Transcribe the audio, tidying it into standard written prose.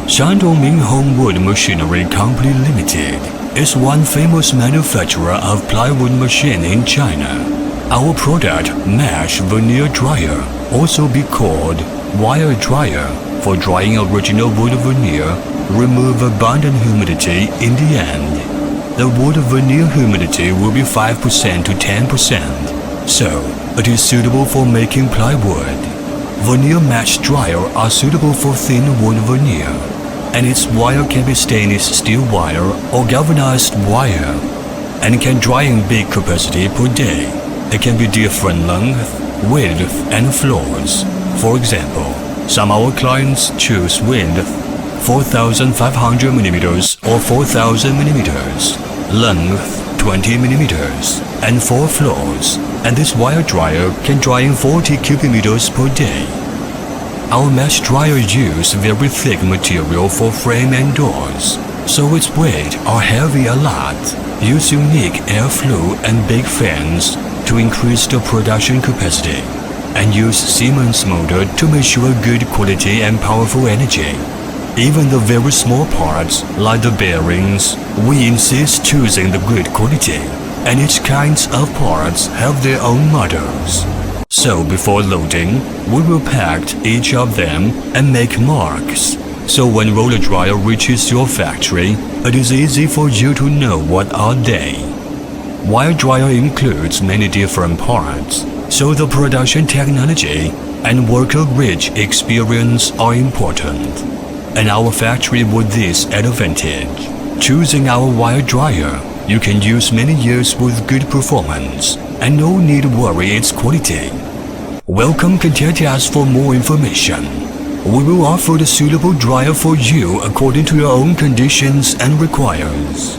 Shandong Home Wood Machinery Company Limited is one famous manufacturer of plywood machine in China. Our product, Mesh Veneer Dryer, also be called wire dryer, for drying original wood veneer, remove abundant humidity in the end. The wood veneer humidity will be 5% to 10%, so it is suitable for making plywood. Veneer mesh dryer are suitable for thin wood veneer, and its wire can be stainless steel wire or galvanized wire, and can dry in big capacity per day. It can be different length, width, and floors. For example, some our clients choose width 4,500 mm or 4,000 mm, length 20 mm, and 4 floors, and this wire dryer can dry in 40 cubic meters per day. Our mesh dryer use very thick material for frame and doors, so its weight are heavy a lot. Use unique airflow and big fans to increase the production capacity, and use Siemens motor to make sure good quality and powerful energy. Even the very small parts, like the bearings, we insist choosing the good quality, and each kinds of parts have their own models. So before loading, we will pack each of them and make marks. So when roller dryer reaches your factory, it is easy for you to know what are they. Wire dryer includes many different parts, so the production technology and worker rich experience are important. And our factory with this advantage. Choosing our wire dryer, you can use many years with good performance, and no need worry its quality. Welcome, contact us for more information. We will offer the suitable dryer for you according to your own conditions and requirements.